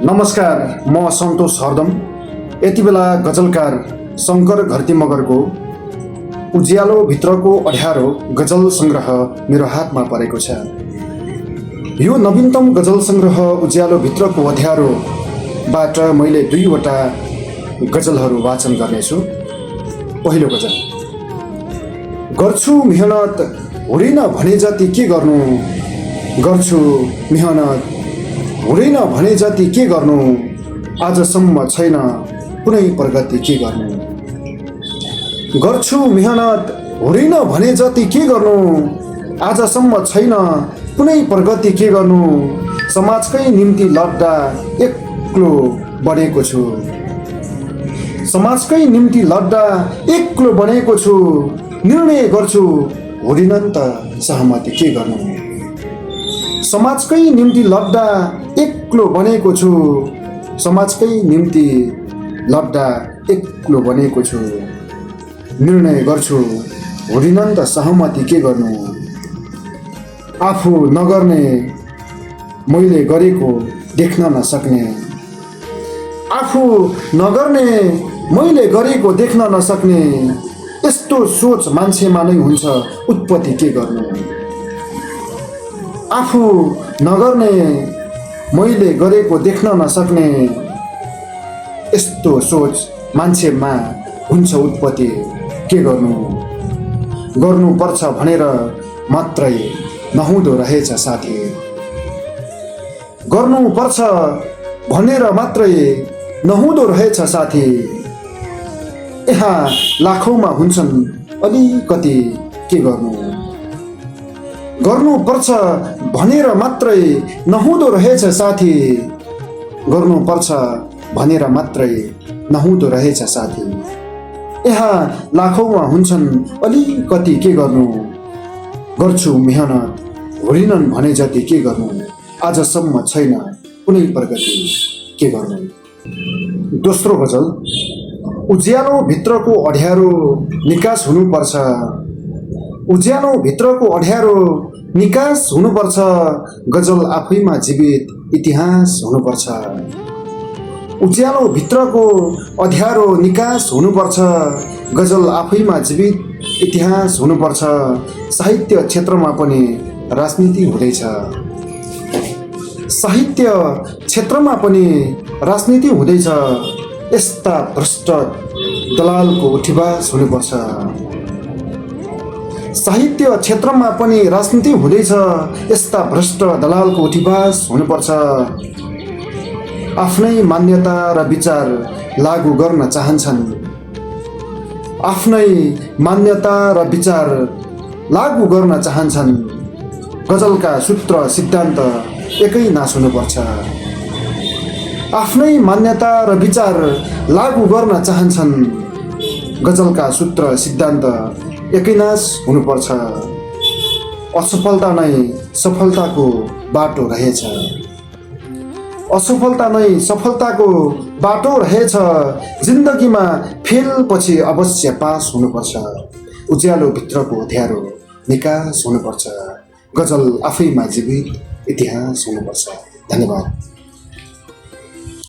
नमस्कार, म सन्तोष हरदम। यति बेला गजलकार शङ्कर घरती मगरको उज्यालो भित्रको अँध्यारो गजल सङ्ग्रह मेरो हातमा परेको छ। यो नवीनतम गजल सङ्ग्रह उज्यालो भित्रको अँध्यारोबाट मैले दुईवटा गजलहरू वाचन गर्नेछु। पहिलो गजल। गर्छु मेहनत हुँदैन भने जति के गर्नु, गर्छु मेहनत हुँदैन भने जति के गर्नु, आजसम्म छैन कुनै प्रगति के गर्नु। गर्छु मेहनत हुँदैन भने जति के गर्नु, आजसम्म छैन कुनै प्रगति के गर्नु। समाजकै निम्ति लड्दा एक्लो बनेको छु, समाजकै निम्ति लड्दा एक्लो बनेको छु। निर्णय गर्छु हुँदैन त सहमति के गर्नु। समाजकै निम्ति लड्दा एक्लो बनेको छु, समाजकै निम्ति लड्दा एक्लो बनेको छु। निर्णय गर्छु हुँदैन त सहमति के गर्नु। आफू नगर्ने मैले गरेको देख्न नसक्ने, आफू नगर्ने मैले गरेको देख्न नसक्ने। यस्तो सोच मान्छेमा नै हुन्छ उत्पत्ति के गर्नु। आफू नगर्ने मैले गरेको देख्न नसक्ने, यस्तो सोच मान्छेमा हुन्छ उत्पत्ति के गर्नु। गर्नुपर्छ भनेर मात्रै नहुँदो रहेछ साथी, गर्नुपर्छ भनेर मात्रै नहुँदो रहेछ साथी। यहाँ लाखौँमा हुन्छन् अलिकति के गर्नु। गर्नुपर्छ भनेर मात्रै नहुँदो रहेछ साथी, गर्नुपर्छ भनेर मात्रै नहुँदो रहेछ साथी। यहाँ लाखौँमा हुन्छन् अलिकति के गर्नु। गर्छु मेहनत हुँदैनन् भने जति के गर्नु, आजसम्म छैन कुनै प्रगति के गर्नु। दोस्रो गजल। उज्यालो भित्रको अँध्यारो निकास हुनुपर्छ, उज्यालो भित्रको अँध्यारो निकास हुनुपर्छ। गजल आफैमा जीवित इतिहास हुनुपर्छ। उज्यालो भित्रको अँध्यारो निकास हुनुपर्छ, गजल आफैमा जीवित इतिहास हुनुपर्छ। साहित्य क्षेत्रमा पनि राजनीति हुँदैछ, साहित्य क्षेत्रमा पनि राजनीति हुँदैछ। यस्ता भ्रष्ट दलालको उठिवास हुनुपर्छ। साहित्य क्षेत्रमा पनि राजनीति हुँदैछ, यस्ता भ्रष्ट दलालको उठिवास हुनुपर्छ। आफ्नै मान्यता र विचार लागू गर्न चाहन्छन्, आफ्नै मान्यता र विचार लागू गर्न चाहन्छन्। गजलका सूत्र सिद्धान्त एकै नास हुनुपर्छ। आफ्नै मान्यता र विचार लागू गर्न चाहन्छन्, गजलका सूत्र सिद्धान्त एकै नास हुनुपर्छ। असफलता नै सफलताको बाटो रहेछ, असफलता नै सफलताको बाटो रहेछ। जिन्दगीमा फेल पछि अवश्य पास हुनुपर्छ। उज्यालो भित्रको अँध्यारो निकास हुनुपर्छ। गजल आफैमा जीवित इतिहास हुनुपर्छ। धन्यवाद।